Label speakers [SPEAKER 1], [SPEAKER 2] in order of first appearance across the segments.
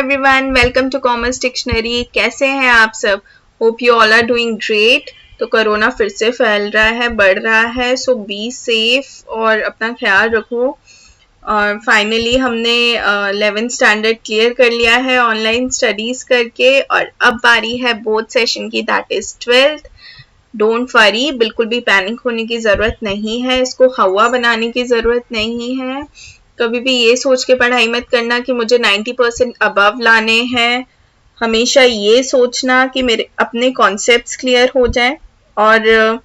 [SPEAKER 1] Everyone, welcome to commerce dictionary. कैसे हैं आप सब? Hope you all are doing great. तो कोरोना फिर से फैल रहा है, बढ़ रहा है, सो बी सेफ और अपना ख्याल रखो। और फाइनली हमने 11th स्टैंडर्ड क्लियर कर लिया है ऑनलाइन स्टडीज करके, और अब बारी है बोर्ड सेशन की, that is 12th। Don't worry, बिल्कुल भी पैनिक होने की ज़रूरत नहीं है, इसको हवा बनाने की ज़रूरत नहीं है। कभी भी ये सोच के पढ़ाई मत करना कि मुझे 90% अबव लाने हैं। हमेशा ये सोचना कि मेरे अपने कॉन्सेप्ट्स क्लियर हो जाएं, और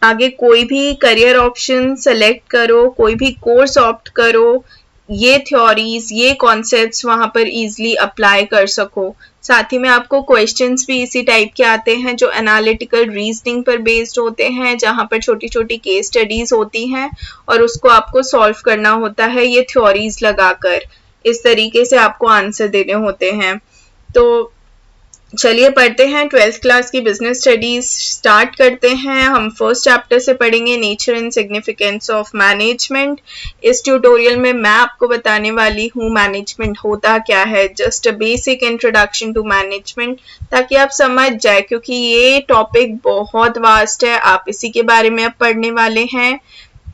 [SPEAKER 1] आगे कोई भी करियर ऑप्शन सेलेक्ट करो, कोई भी कोर्स ऑप्ट करो, ये थ्योरीज, ये कॉन्सेप्ट्स वहाँ पर इजीली अप्लाई कर सको। साथ ही में आपको क्वेश्चंस भी इसी टाइप के आते हैं जो एनालिटिकल रीजनिंग पर बेस्ड होते हैं, जहाँ पर छोटी छोटी केस स्टडीज होती हैं और उसको आपको सॉल्व करना होता है ये थ्योरीज लगाकर। इस तरीके से आपको आंसर देने होते हैं। तो चलिए पढ़ते हैं 12th क्लास की बिजनेस स्टडीज स्टार्ट करते हैं। हम फर्स्ट चैप्टर से पढ़ेंगे nature and significance of management. इस ट्यूटोरियल में मैं आपको बताने वाली हूँ मैनेजमेंट होता क्या है, just a basic introduction to management, ताकि आप समझ जाए, क्योंकि ये टॉपिक बहुत वास्ट है। आप इसी के बारे में अब पढ़ने वाले हैं।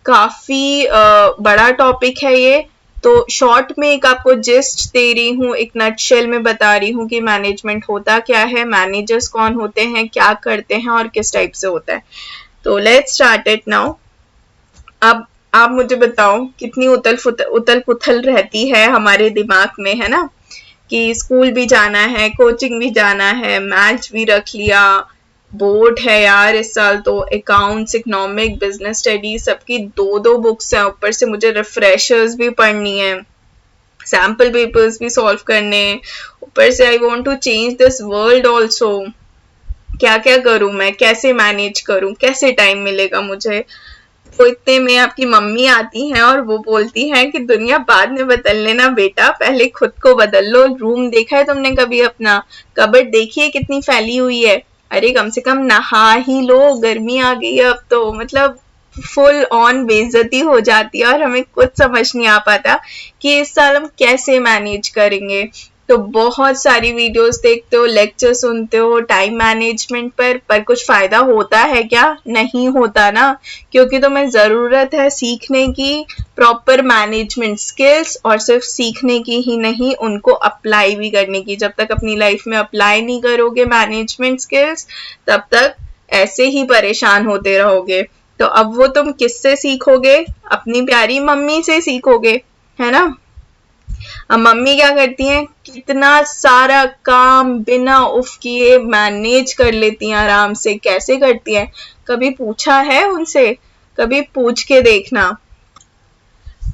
[SPEAKER 1] काफी बड़ा टॉपिक है ये, तो शॉर्ट में एक आपको जिस्ट दे रही हूँ, एक नटशेल में बता रही हूँ कि मैनेजमेंट होता क्या है, मैनेजर्स कौन होते हैं, क्या करते हैं और किस टाइप से होता है। तो लेट्स स्टार्ट इट नाउ। अब आप मुझे बताओ कितनी उतल पुथल रहती है हमारे दिमाग में, है ना, कि स्कूल भी जाना है, कोचिंग भी जाना है, मैथ्स भी रख लिया, बोर्ड है यार इस साल तो, अकाउंट्स, इकोनॉमिक, बिजनेस स्टडी, सबकी दो दो बुक्स हैं, ऊपर से मुझे रिफ्रेशर्स भी पढ़नी है, सैम्पल पेपर्स भी सॉल्व करने हैं, ऊपर से I want to change this world also. क्या क्या करूं मैं, कैसे मैनेज करूं, कैसे टाइम मिलेगा मुझे? तो इतने में आपकी मम्मी आती हैं और वो बोलती हैं कि दुनिया बाद में बदल लेना बेटा, पहले खुद को बदल लो। रूम देखा है तुमने कभी अपना? कबर्ड देखिए कितनी फैली हुई है। अरे कम से कम नहा ही लो, गर्मी आ गई है अब तो। मतलब फुल ऑन बेइज्जती हो जाती है और हमें कुछ समझ नहीं आ पाता कि इस साल हम कैसे मैनेज करेंगे। तो बहुत सारी वीडियोस देखते हो, लेक्चर सुनते हो टाइम मैनेजमेंट पर कुछ फायदा होता है क्या? नहीं होता ना, क्योंकि तुम्हें जरूरत है सीखने की प्रॉपर मैनेजमेंट स्किल्स, और सिर्फ सीखने की ही नहीं, उनको अप्लाई भी करने की। जब तक अपनी लाइफ में अप्लाई नहीं करोगे मैनेजमेंट स्किल्स, तब तक ऐसे ही परेशान होते रहोगे। तो अब वो तुम किससे सीखोगे? अपनी प्यारी मम्मी से सीखोगे, है ना। अब मम्मी क्या करती हैं, कितना सारा काम बिना उफ किए मैनेज कर लेती हैं आराम से। कैसे करती हैं? कभी पूछा है उनसे? कभी पूछ के देखना।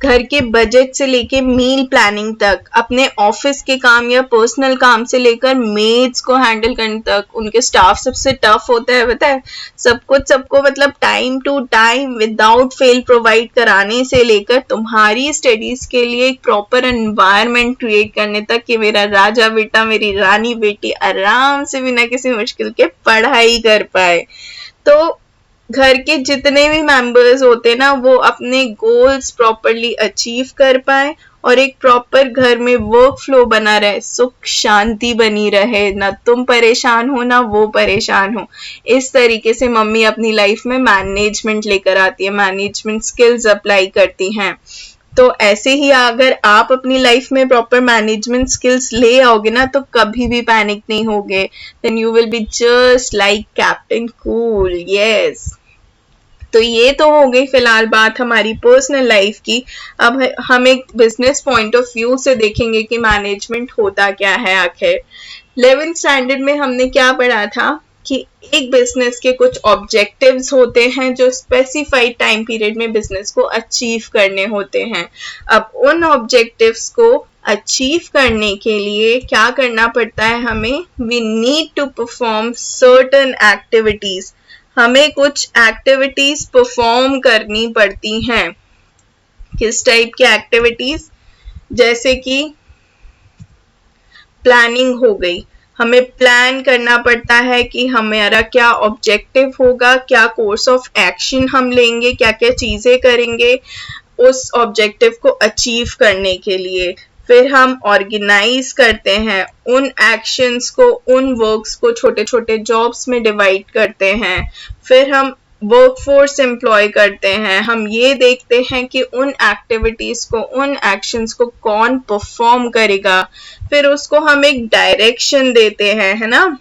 [SPEAKER 1] घर के बजट से लेके मील प्लानिंग तक, अपने ऑफिस के काम या पर्सनल काम से लेकर मेड्स को हैंडल करने तक, उनके स्टाफ सबसे टफ होता है, पता है। सब कुछ सबको मतलब time to time without fail provide कराने से लेकर तुम्हारी स्टडीज के लिए एक प्रॉपर एनवायरनमेंट क्रिएट करने तक कि मेरा राजा बेटा, मेरी रानी बेटी आराम से बिना किसी मुश्किल के पढ़ाई कर पाए। तो घर के जितने भी मेंबर्स होते ना, वो अपने गोल्स प्रॉपरली अचीव कर पाए और एक प्रॉपर घर में वर्क फ्लो बना रहे, सुख शांति बनी रहे, ना तुम परेशान हो ना वो परेशान हो। इस तरीके से मम्मी अपनी लाइफ में मैनेजमेंट लेकर आती है, मैनेजमेंट स्किल्स अप्लाई करती हैं। तो ऐसे ही अगर आप अपनी लाइफ में प्रॉपर मैनेजमेंट स्किल्स ले आओगे ना, तो कभी भी पैनिक नहीं होगे। Then you will be just like captain cool. Yes, तो ये तो हो गई फिलहाल बात हमारी पर्सनल लाइफ की। अब हम एक बिजनेस पॉइंट ऑफ व्यू से देखेंगे कि मैनेजमेंट होता क्या है आखिर। 11th स्टैंडर्ड में हमने क्या पढ़ा था कि एक बिजनेस के कुछ ऑब्जेक्टिव्स होते हैं जो स्पेसिफाइड टाइम पीरियड में बिजनेस को अचीव करने होते हैं। अब उन ऑब्जेक्टिव्स को अचीव करने के लिए क्या करना पड़ता है हमें? We need to perform certain activities. हमें कुछ एक्टिविटीज परफॉर्म करनी पड़ती हैं। किस टाइप की एक्टिविटीज? जैसे कि प्लानिंग हो गई, हमें प्लान करना पड़ता है कि हमारा क्या ऑब्जेक्टिव होगा, क्या कोर्स ऑफ एक्शन हम लेंगे, क्या क्या चीजें करेंगे उस ऑब्जेक्टिव को अचीव करने के लिए। फिर हम ऑर्गेनाइज करते हैं उन एक्शंस को, उन वर्क्स को छोटे छोटे जॉब्स में डिवाइड करते हैं। फिर हम वर्कफोर्स एम्प्लॉय करते हैं। हम ये देखते हैं कि उन एक्टिविटीज को, उन एक्शंस को कौन परफॉर्म करेगा। फिर उसको हम एक डायरेक्शन देते हैं, है ना,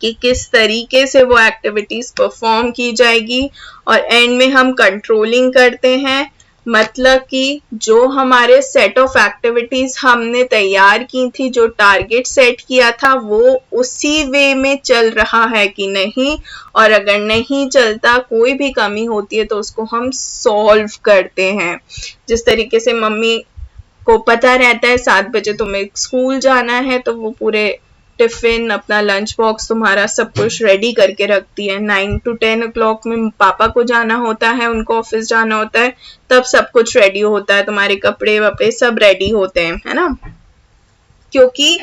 [SPEAKER 1] कि किस तरीके से वो एक्टिविटीज परफॉर्म की जाएगी। और एंड में हम कंट्रोलिंग करते हैं, मतलब कि जो हमारे सेट ऑफ एक्टिविटीज हमने तैयार की थी, जो टारगेट सेट किया था, वो उसी वे में चल रहा है कि नहीं, और अगर नहीं चलता, कोई भी कमी होती है, तो उसको हम सॉल्व करते हैं। जिस तरीके से मम्मी को पता रहता है 7 बजे तुम्हें स्कूल जाना है, तो वो पूरे टिफिन, अपना लंच बॉक्स, तुम्हारा सब कुछ रेडी करके रखती है। 9 to 10 o'clock में पापा को जाना होता है, उनको ऑफिस जाना होता है, तब सब कुछ रेडी होता है, तुम्हारे कपड़े वपड़े सब रेडी होते हैं, है ना, क्योंकि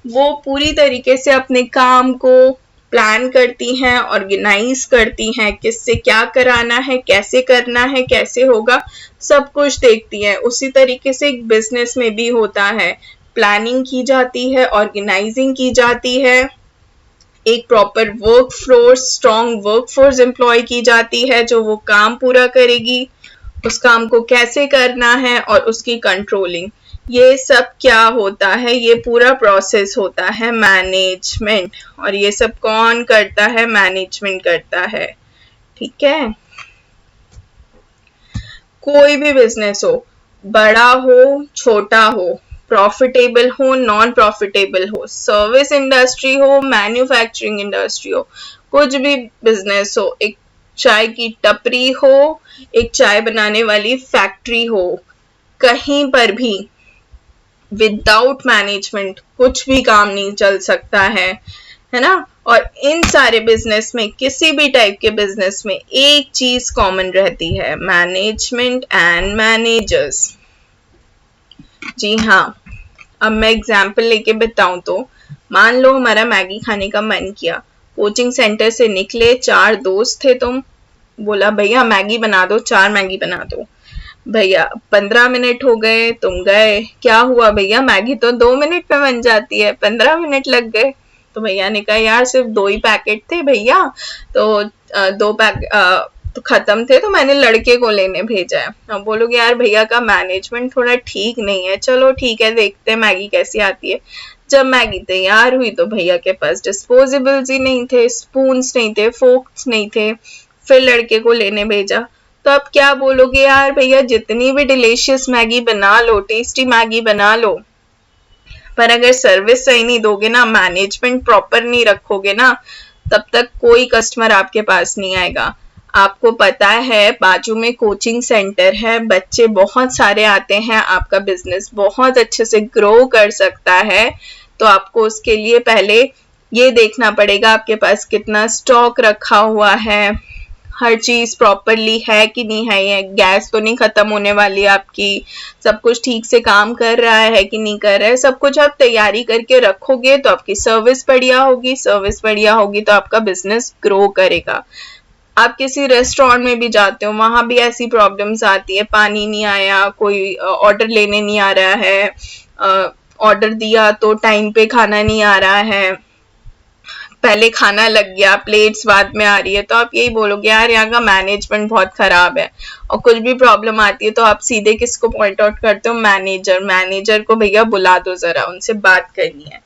[SPEAKER 1] वो पूरी तरीके से अपने काम को प्लान करती हैं, ऑर्गेनाइज करती हैं, किससे क्या कराना है, कैसे करना है, कैसे होगा, सब कुछ देखती हैं। उसी तरीके से एक बिजनेस में भी होता है, प्लानिंग की जाती है, ऑर्गेनाइजिंग की जाती है, एक proper work force, strong work force employ की जाती है, जो वो काम पूरा करेगी, उस काम को कैसे करना है, और उसकी कंट्रोलिंग। ये सब क्या होता है, ये पूरा प्रोसेस होता है मैनेजमेंट। और ये सब कौन करता है, मैनेजमेंट करता है, ठीक है। कोई भी बिजनेस हो, बड़ा हो छोटा हो, प्रॉफिटेबल हो नॉन प्रॉफिटेबल हो, सर्विस इंडस्ट्री हो, मैन्युफैक्चरिंग इंडस्ट्री हो, कुछ भी बिजनेस हो, एक चाय की टपरी हो, एक चाय बनाने वाली फैक्ट्री हो, कहीं पर भी विदाउट मैनेजमेंट कुछ भी काम नहीं चल सकता है ना। और इन सारे बिजनेस में, किसी भी टाइप के बिजनेस में, एक चीज कॉमन रहती है, मैनेजमेंट एंड मैनेजर्स। जी हाँ, अब मैं एग्जाम्पल लेके बताऊं तो, मान लो हमारा मैगी खाने का मन किया, कोचिंग सेंटर से निकले, 4 दोस्त थे, तुम बोला भैया मैगी बना दो, 4 मैगी बना दो। भैया 15 मिनट हो गए, तुम गए, क्या हुआ भैया, मैगी तो 2 मिनट में बन जाती है, 15 मिनट लग गए। तो भैया ने कहा यार सिर्फ 2 ही पैकेट थे भैया, तो 2 पैकेट तो खत्म थे, तो मैंने लड़के को लेने भेजा है। अब बोलोगे यार भैया का मैनेजमेंट थोड़ा ठीक नहीं है, चलो ठीक है, देखते हैं मैगी कैसी आती है। जब मैगी तैयार हुई तो भैया के पास डिस्पोजेबल्स ही नहीं थे, स्पून्स नहीं थे, फोक्स नहीं थे, फिर लड़के को लेने भेजा। तो अब क्या बोलोगे यार भैया, जितनी भी डिलीशियस मैगी बना लो, टेस्टी मैगी बना लो, पर अगर सर्विस सही नहीं दोगे ना, मैनेजमेंट प्रॉपर नहीं रखोगे ना, तब तक कोई कस्टमर आपके पास नहीं आएगा। आपको पता है बाजू में कोचिंग सेंटर है, बच्चे बहुत सारे आते हैं, आपका बिजनेस बहुत अच्छे से ग्रो कर सकता है, तो आपको उसके लिए पहले ये देखना पड़ेगा आपके पास कितना स्टॉक रखा हुआ है, हर चीज प्रॉपरली है कि नहीं है, ये गैस तो नहीं खत्म होने वाली आपकी, सब कुछ ठीक से काम कर रहा है कि नहीं कर रहा है, सब कुछ आप तैयारी करके रखोगे तो आपकी सर्विस बढ़िया होगी, सर्विस बढ़िया होगी तो आपका बिजनेस ग्रो करेगा। आप किसी रेस्टोरेंट में भी जाते हो, वहां भी ऐसी प्रॉब्लम्स आती है, पानी नहीं आया, कोई ऑर्डर लेने नहीं आ रहा है, ऑर्डर दिया तो टाइम पे खाना नहीं आ रहा है, पहले खाना लग गया, प्लेट्स बाद में आ रही है, तो आप यही बोलोगे यार यहाँ का मैनेजमेंट बहुत खराब है। और कुछ भी प्रॉब्लम आती है तो आप सीधे किसको पॉइंट आउट करते हो, मैनेजर को भैया बुला दो, जरा उनसे बात करनी है।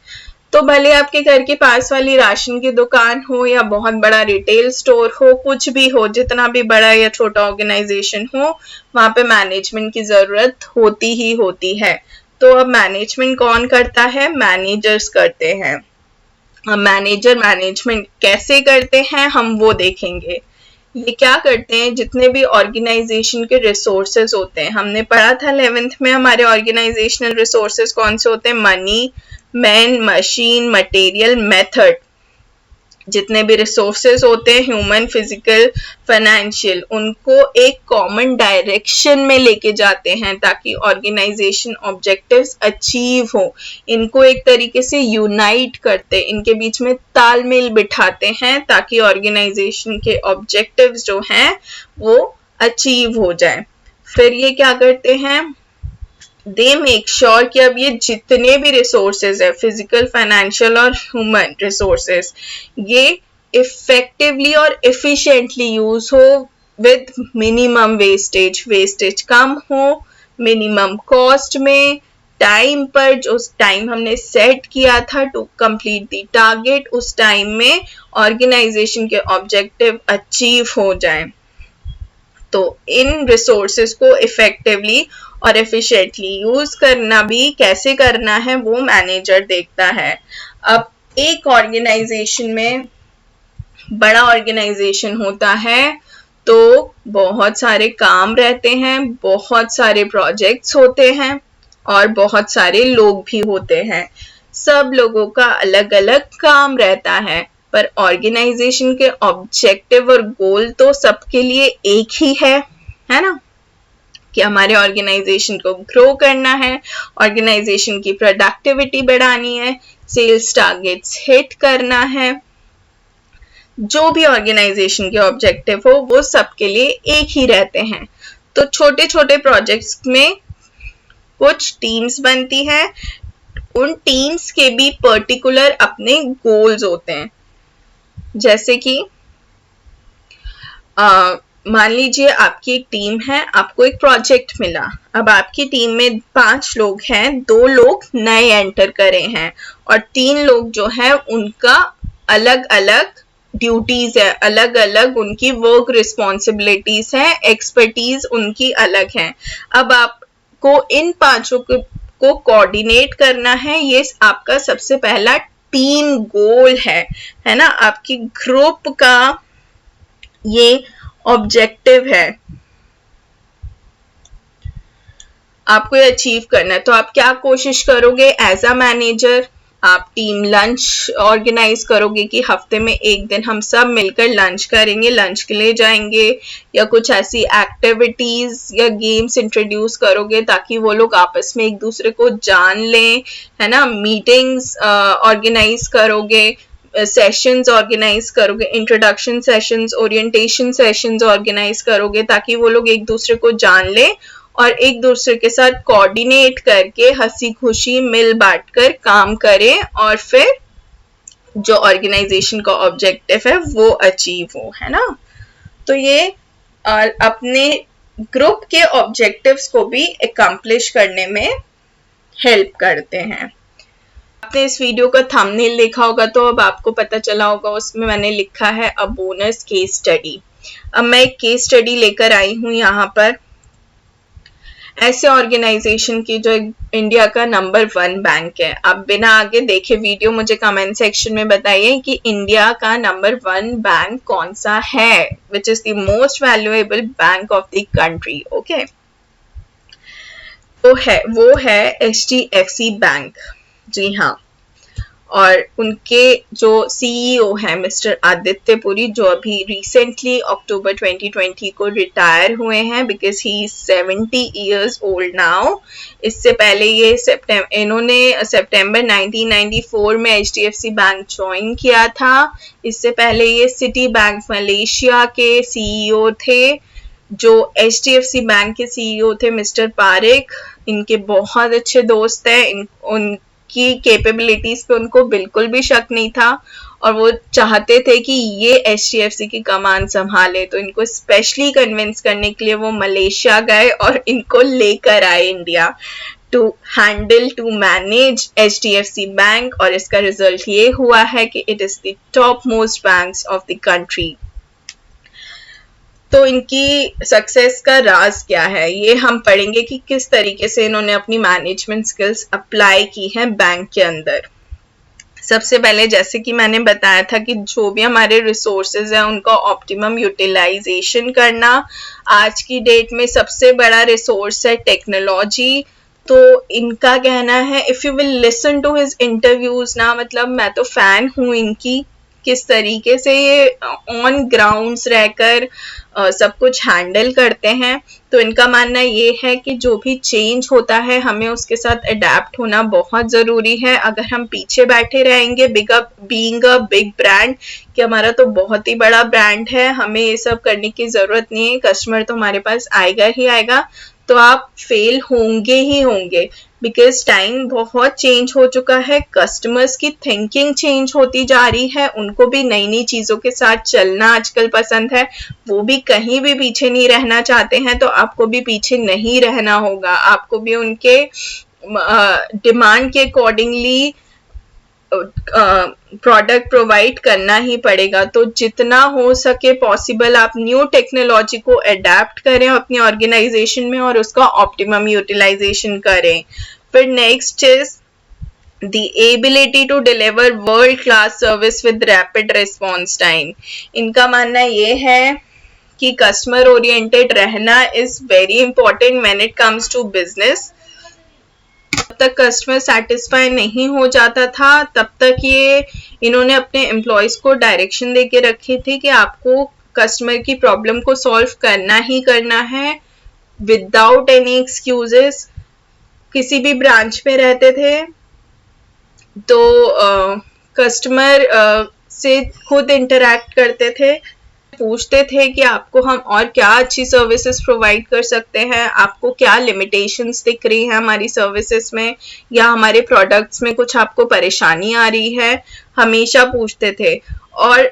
[SPEAKER 1] तो भले आपके घर के पास वाली राशन की दुकान हो या बहुत बड़ा रिटेल स्टोर हो, कुछ भी हो, जितना भी बड़ा या छोटा ऑर्गेनाइजेशन हो, वहां पे मैनेजमेंट की जरूरत होती ही होती है। तो अब मैनेजमेंट कौन करता है, मैनेजर्स करते हैं। मैनेजर मैनेजमेंट कैसे करते हैं हम वो देखेंगे। ये क्या करते हैं, जितने भी ऑर्गेनाइजेशन के रिसोर्सेज होते हैं, हमने पढ़ा था 11th में, हमारे ऑर्गेनाइजेशनल रिसोर्सेज कौन से होते हैं, money, man, machine, material, method. जितने भी रिसोर्सेज होते हैं, ह्यूमन, फिजिकल, फाइनेंशियल, उनको एक कॉमन डायरेक्शन में लेके जाते हैं ताकि ऑर्गेनाइजेशन ऑब्जेक्टिव्स अचीव हो। इनको एक तरीके से यूनाइट करते, इनके बीच में तालमेल बिठाते हैं ताकि ऑर्गेनाइजेशन के ऑब्जेक्टिव्स जो हैं वो अचीव हो जाए। फिर ये क्या करते हैं, दे मेक श्योर कि अब ये जितने भी रिसोर्सेज है, फिजिकल, फाइनेंशियल और ह्यूमन रिसोर्सेज, ये इफेक्टिवली और एफिशिएंटली यूज हो विद मिनिमम वेस्टेज कम हो, मिनिमम कॉस्ट में, टाइम पर, जो टाइम हमने सेट किया था टू कंप्लीट द टारगेट, उस टाइम में ऑर्गेनाइजेशन के ऑब्जेक्टिव अचीव हो जाए। तो इन रिसोर्सेज को इफेक्टिवली और एफिशिएंटली यूज करना भी कैसे करना है वो मैनेजर देखता है। अब एक ऑर्गेनाइजेशन में, बड़ा ऑर्गेनाइजेशन होता है तो बहुत सारे काम रहते हैं, बहुत सारे प्रोजेक्ट्स होते हैं और बहुत सारे लोग भी होते हैं। सब लोगों का अलग अलग काम रहता है, पर ऑर्गेनाइजेशन के ऑब्जेक्टिव और गोल तो सबके लिए एक ही है ना, कि हमारे ऑर्गेनाइजेशन को ग्रो करना है, ऑर्गेनाइजेशन की प्रोडक्टिविटी बढ़ानी है, सेल्स टारगेट्स हिट करना है। जो भी ऑर्गेनाइजेशन के ऑब्जेक्टिव हो वो सबके लिए एक ही रहते हैं। तो छोटे छोटे प्रोजेक्ट्स में कुछ टीम्स बनती है, उन टीम्स के भी पर्टिकुलर अपने गोल्स होते हैं। जैसे कि मान लीजिए आपकी एक टीम है, आपको एक प्रोजेक्ट मिला, अब आपकी टीम में 5 लोग हैं, 2 लोग नए एंटर करे हैं और 3 लोग जो है उनका अलग अलग ड्यूटीज है, अलग अलग उनकी वर्क रिस्पॉन्सिबिलिटीज है, एक्सपर्टीज उनकी अलग है। अब आपको इन 5 को कोऑर्डिनेट करना है, ये आपका सबसे पहला टीम गोल है ना, आपकी ग्रुप का ये ऑब्जेक्टिव है, आपको ये अचीव करना है। तो आप क्या कोशिश करोगे एज अ मैनेजर, आप टीम लंच ऑर्गेनाइज करोगे कि हफ्ते में एक दिन हम सब मिलकर लंच करेंगे, लंच के लिए जाएंगे, या कुछ ऐसी एक्टिविटीज या गेम्स इंट्रोड्यूस करोगे ताकि वो लोग आपस में एक दूसरे को जान लें, है ना। मीटिंग्स ऑर्गेनाइज करोगे, सेशंस ऑर्गेनाइज करोगे, introduction sessions, orientation sessions organise करोगे ताकि वो लोग एक दूसरे को जान ले और एक दूसरे के साथ कोऑर्डिनेट करके हंसी खुशी मिल बांट कर काम करें और फिर जो ऑर्गेनाइजेशन का ऑब्जेक्टिव है वो अचीव हो, है ना। तो ये अपने ग्रुप के ऑब्जेक्टिव्स को भी अकम्प्लिश करने में हेल्प करते हैं। आपने इस वीडियो का थंबनेल देखा होगा तो अब आपको पता चला होगा, उसमें मैंने लिखा है अ बोनस केस स्टडी। अब मैं एक केस स्टडी लेकर आई हूँ यहाँ पर, ऐसे ऑर्गेनाइजेशन की जो इंडिया का नंबर 1 बैंक है। आप बिना आगे देखे वीडियो मुझे कमेंट सेक्शन में बताइए कि इंडिया का नंबर 1 बैंक कौन सा है, which is the most valuable bank of the country. Okay, तो वो है HDFC बैंक। जी हाँ, और उनके जो सीईओ हैं मिस्टर आदित्य पुरी, जो अभी रिसेंटली अक्टूबर 2020 को रिटायर हुए हैं because he is 70 years old now. इससे पहले ये इन्होंने सितंबर 1994 में HDFC बैंक ज्वाइन किया था। इससे पहले ये सिटी बैंक मलेशिया के सीईओ थे। जो HDFC बैंक के सीईओ थे मिस्टर पारिक, इनके बहुत अच्छे दोस्त हैं। उनकी कैपेबिलिटीज पे उनको बिल्कुल भी शक नहीं था और वो चाहते थे कि ये HDFC की कमान संभाले। तो इनको स्पेशली कन्विंस करने के लिए वो मलेशिया गए और इनको लेकर आए India to manage HDFC bank, और इसका रिजल्ट ये हुआ है कि it is the top most banks of the country. तो इनकी सक्सेस का राज क्या है, ये हम पढ़ेंगे कि किस तरीके से इन्होंने अपनी मैनेजमेंट स्किल्स अप्लाई की हैं बैंक के अंदर। सबसे पहले जैसे कि मैंने बताया था कि जो भी हमारे रिसोर्सेज हैं उनका ऑप्टिमम यूटिलाइजेशन करना। आज की डेट में सबसे बड़ा रिसोर्स है टेक्नोलॉजी। तो इनका कहना है, if you will listen to his interviews ना, मतलब मैं तो फैन हूँ इनकी, किस तरीके से ये ऑन ग्राउंड्स रहकर सब कुछ हैंडल करते हैं। तो इनका मानना ये है कि जो भी चेंज होता है हमें उसके साथ अडेप्ट होना बहुत ज़रूरी है। अगर हम पीछे बैठे रहेंगे बीइंग अ बिग ब्रांड, कि हमारा तो बहुत ही बड़ा ब्रांड है, हमें ये सब करने की ज़रूरत नहीं है, कस्टमर तो हमारे पास आएगा ही आएगा, तो आप फेल होंगे ही होंगे, बिकॉज टाइम बहुत चेंज हो चुका है, कस्टमर्स की थिंकिंग चेंज होती जा रही है, उनको भी नई नई चीज़ों के साथ चलना आजकल पसंद है, वो भी कहीं भी पीछे नहीं रहना चाहते हैं, तो आपको भी पीछे नहीं रहना होगा, आपको भी उनके डिमांड के अकॉर्डिंगली प्रोडक्ट प्रोवाइड करना ही पड़ेगा। तो जितना हो सके पॉसिबल आप न्यू टेक्नोलॉजी को अडेप्ट करें अपनी ऑर्गेनाइजेशन में और उसका ऑप्टिमम यूटिलाइजेशन करें। फिर next is the ability to deliver world class service with rapid response time। इनका मानना ये है कि कस्टमर ओरिएंटेड रहना is very important when it comes to business. जब तक कस्टमर सेटिस्फाई नहीं हो जाता था तब तक ये इन्होंने अपने एम्प्लॉयज को डायरेक्शन दे के रखी थी कि आपको कस्टमर की प्रॉब्लम को सॉल्व करना ही करना है विदाउट एनी एक्सक्यूजेस। किसी भी ब्रांच में रहते थे तो कस्टमर से खुद इंटरैक्ट करते थे, पूछते थे कि आपको हम और क्या अच्छी सर्विसेज प्रोवाइड कर सकते हैं, आपको क्या लिमिटेशंस दिख रही हैं हमारी सर्विसेज में या हमारे प्रोडक्ट्स में कुछ आपको परेशानी आ रही है, हमेशा पूछते थे। और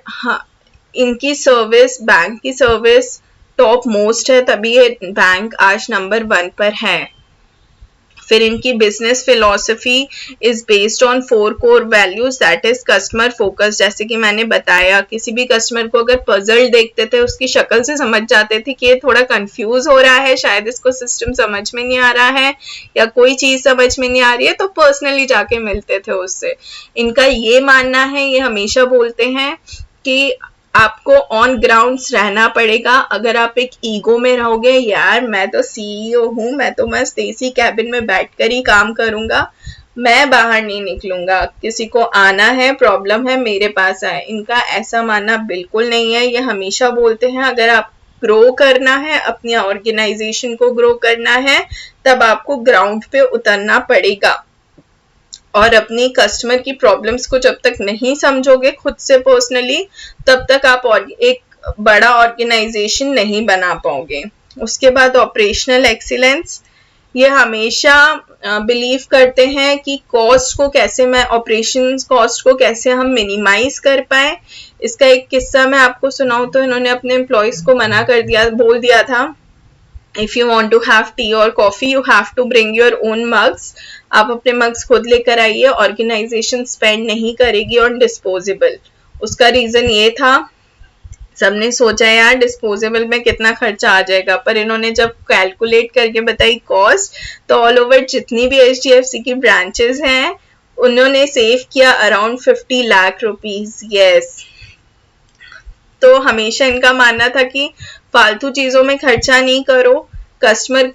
[SPEAKER 1] इनकी सर्विस, बैंक की सर्विस टॉप मोस्ट है, तभी ये बैंक आज नंबर 1 पर है। फिर इनकी business philosophy is based on 4 core values, that is customer focus. जैसे कि मैंने बताया, किसी भी कस्टमर को अगर पजल देखते थे उसकी शक्ल से समझ जाते थे कि ये थोड़ा कंफ्यूज हो रहा है, शायद इसको सिस्टम समझ में नहीं आ रहा है या कोई चीज समझ में नहीं आ रही है, तो पर्सनली जाके मिलते थे उससे। इनका ये मानना है, ये हमेशा बोलते हैं कि आपको ऑन ग्राउंड्स रहना पड़ेगा। अगर आप एक ईगो में रहोगे, यार मैं तो सीईओ हूँ, मैं तो मस्त एसी कैबिन में बैठकर ही काम करूंगा, मैं बाहर नहीं निकलूंगा, किसी को आना है, प्रॉब्लम है, मेरे पास आए, इनका ऐसा मानना बिल्कुल नहीं है। ये हमेशा बोलते हैं अगर आप ग्रो करना है, अपनी ऑर्गेनाइजेशन को ग्रो करना है, तब आपको ग्राउंड पे उतरना पड़ेगा और अपनी कस्टमर की प्रॉब्लम्स को जब तक नहीं समझोगे खुद से पर्सनली, तब तक आप एक बड़ा ऑर्गेनाइजेशन नहीं बना पाओगे। उसके बाद ऑपरेशनल एक्सीलेंस, ये हमेशा बिलीव करते हैं कि कॉस्ट को कैसे, मैं ऑपरेशंस कॉस्ट को कैसे हम मिनिमाइज कर पाए। इसका एक किस्सा मैं आपको सुनाऊं तो इन्होंने अपने एम्प्लॉयज को मना कर दिया, बोल दिया था if you want to have tea or coffee you have to bring your own mugs। आप अपने मग्स खुद लेकर आइए, ऑर्गेनाइजेशन स्पेंड नहीं करेगी ऑन डिस्पोजेबल। उसका रीजन ये था, सबने सोचा यार डिस्पोजेबल में कितना खर्चा आ जाएगा, पर इन्होंने जब कैलकुलेट करके बताई कॉस्ट, तो ऑल ओवर जितनी भी HDFC की ब्रांचेस हैं उन्होंने सेव किया अराउंड 50 लाख रुपीज। यस, तो हमेशा इनका मानना था कि फालतू चीजों में खर्चा नहीं करो, कस्टमर।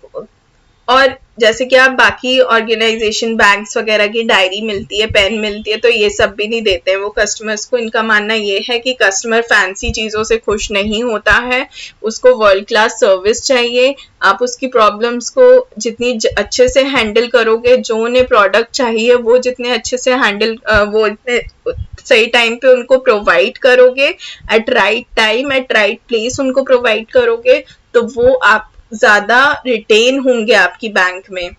[SPEAKER 1] और जैसे कि आप बाकी ऑर्गेनाइजेशन, बैंक्स वगैरह की डायरी मिलती है, पेन मिलती है, तो ये सब भी नहीं देते हैं वो कस्टमर्स को। इनका मानना ये है कि कस्टमर फैंसी चीज़ों से खुश नहीं होता है, उसको वर्ल्ड क्लास सर्विस चाहिए। आप उसकी प्रॉब्लम्स को जितनी अच्छे से हैंडल करोगे, जो उन्हें प्रोडक्ट चाहिए वो जितने अच्छे से हैंडल, वो इतने सही टाइम पे उनको प्रोवाइड करोगे, at right time at right place उनको प्रोवाइड करोगे, तो वो आप ज्यादा रिटेन होंगे आपकी बैंक में,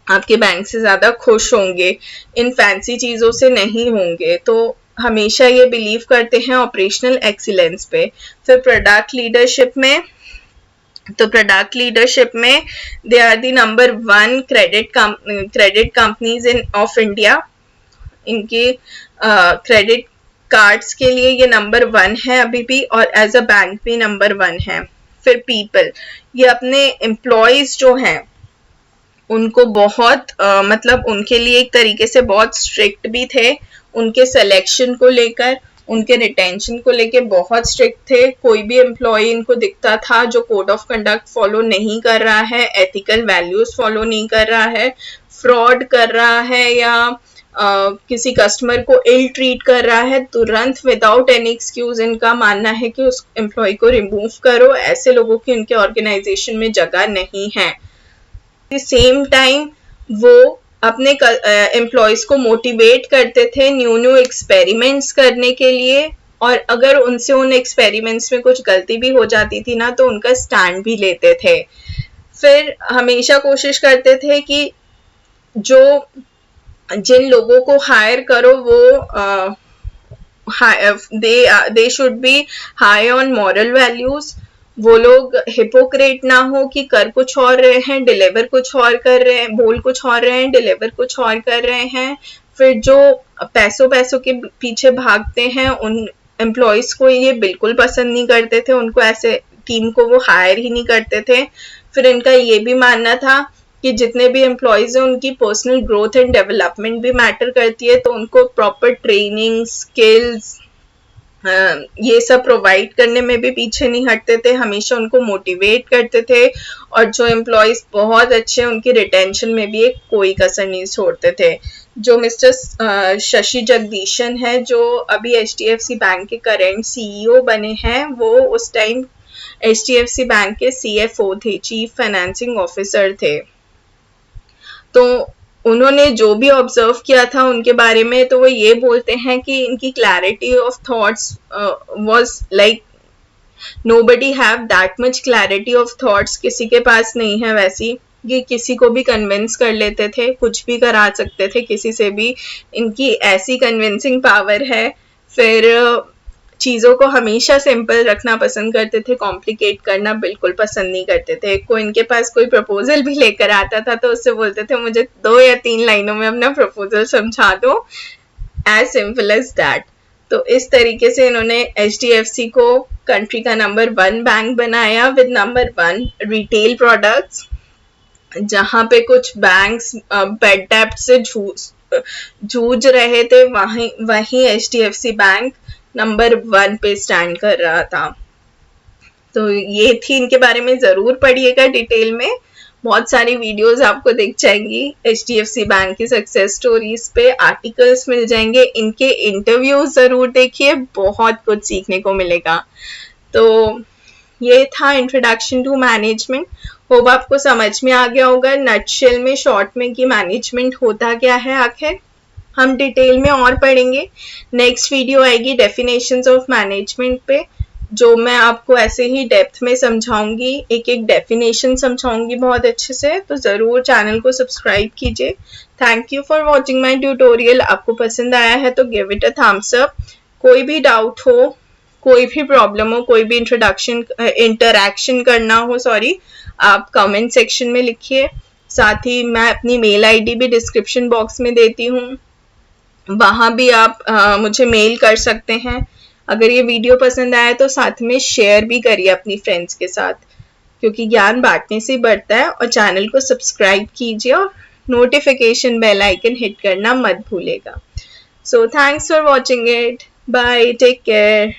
[SPEAKER 1] आपके बैंक से ज्यादा खुश होंगे, इन फैंसी चीजों से नहीं होंगे। तो हमेशा ये बिलीव करते हैं ऑपरेशनल एक्सीलेंस पे। फिर प्रोडक्ट लीडरशिप में, तो प्रोडक्ट लीडरशिप में they are the number 1 credit companies in of India. इनके क्रेडिट कार्ड्स के लिए ये नंबर 1 है अभी भी, और एज अ बैंक भी नंबर 1 है। फिर पीपल, ये अपने एम्प्लॉयज जो हैं उनको बहुत मतलब उनके लिए एक तरीके से बहुत स्ट्रिक्ट भी थे, उनके सिलेक्शन को लेकर, उनके रिटेंशन को लेकर बहुत स्ट्रिक्ट थे। कोई भी एम्प्लॉय इनको दिखता था जो कोड ऑफ कंडक्ट फॉलो नहीं कर रहा है, एथिकल वैल्यूज फॉलो नहीं कर रहा है, फ्रॉड कर रहा है या किसी कस्टमर को इल ट्रीट कर रहा है, तुरंत विदाउट एनी एक्सक्यूज इनका मानना है कि उस एम्प्लॉय को रिमूव करो। ऐसे लोगों की उनके ऑर्गेनाइजेशन में जगह नहीं है। सेम टाइम वो अपने एम्प्लॉयज को मोटिवेट करते थे न्यू एक्सपेरिमेंट्स करने के लिए, और अगर उनसे उन एक्सपेरिमेंट्स में कुछ गलती भी हो जाती थी ना, तो उनका स्टैंड भी लेते थे। फिर हमेशा कोशिश करते थे कि जो जिन लोगों को हायर करो वो they should be high on moral values, वो लोग हिपोक्रेट ना हो कि कर कुछ और रहे हैं, डिलीवर कुछ और कर रहे हैं, बोल कुछ और रहे हैं, डिलीवर कुछ और कर रहे हैं। फिर जो पैसों पैसों के पीछे भागते हैं उन एम्प्लॉयज को ये बिल्कुल पसंद नहीं करते थे, उनको ऐसे टीम को वो हायर ही नहीं करते थे। फिर इनका ये भी मानना था कि जितने भी एम्प्लॉयज हैं उनकी पर्सनल ग्रोथ एंड डेवलपमेंट भी मैटर करती है, तो उनको प्रॉपर ट्रेनिंग, स्किल्स, ये सब प्रोवाइड करने में भी पीछे नहीं हटते थे, हमेशा उनको मोटिवेट करते थे। और जो एम्प्लॉयज बहुत अच्छे, उनकी रिटेंशन में भी एक कोई कसर नहीं छोड़ते थे। जो मिस्टर शशि जगदीशन है, जो अभी HDFC बैंक के करेंट CEO बने हैं, वो उस टाइम HDFC बैंक के CFO थे, चीफ फाइनेंसिंग ऑफिसर थे। तो उन्होंने जो भी ऑब्जर्व किया था उनके बारे में, तो वो ये बोलते हैं कि इनकी clarity of thoughts was like nobody have that much clarity of thoughts, किसी के पास नहीं है वैसी, कि किसी को भी कन्विंस कर लेते थे, कुछ भी करा सकते थे किसी से भी, इनकी ऐसी कन्विंसिंग पावर है। फिर चीज़ों को हमेशा सिंपल रखना पसंद करते थे, कॉम्प्लिकेट करना बिल्कुल पसंद नहीं करते थे। कोई इनके पास कोई प्रपोजल भी लेकर आता था तो उससे बोलते थे मुझे 2 या 3 लाइनों में अपना प्रपोजल समझा दो, एज सिंपल एज दैट। तो इस तरीके से इन्होंने HDFC को कंट्री का नंबर 1 बैंक बनाया विद नंबर 1 रिटेल प्रोडक्ट्स। जहाँ पे कुछ बैंक्स बेड डेप्ट से जूझ रहे थे, वहीं HDFC बैंक नंबर 1 पे स्टैंड कर रहा था। तो ये थी, इनके बारे में जरूर पढ़िएगा डिटेल में, बहुत सारी वीडियोस आपको दिख जाएंगी HDFC बैंक की सक्सेस स्टोरीज पे, आर्टिकल्स मिल जाएंगे, इनके इंटरव्यूज जरूर देखिए, बहुत कुछ सीखने को मिलेगा। तो ये था इंट्रोडक्शन टू मैनेजमेंट। होप आपको समझ में आ गया होगा नटशेल में, शॉर्ट में, कि मैनेजमेंट होता क्या है आखिर। हम डिटेल में और पढ़ेंगे, नेक्स्ट वीडियो आएगी डेफिनेशंस ऑफ मैनेजमेंट पे, जो मैं आपको ऐसे ही डेप्थ में समझाऊंगी, एक एक डेफिनेशन समझाऊंगी बहुत अच्छे से। तो ज़रूर चैनल को सब्सक्राइब कीजिए। Thank you for watching my tutorial. आपको पसंद आया है तो give it a thumbs up. कोई भी डाउट हो, कोई भी प्रॉब्लम हो, कोई भी इंटरैक्शन करना हो, आप कमेंट सेक्शन में लिखिए। साथ ही मैं अपनी मेल आईडी भी डिस्क्रिप्शन बॉक्स में देती हूँ, वहाँ भी आप मुझे मेल कर सकते हैं। अगर ये वीडियो पसंद आए तो साथ में शेयर भी करिए अपनी फ्रेंड्स के साथ, क्योंकि ज्ञान बांटने से बढ़ता है। और चैनल को सब्सक्राइब कीजिए और नोटिफिकेशन बेल आइकन हिट करना मत भूलेगा। So thanks for watching it, bye, take care.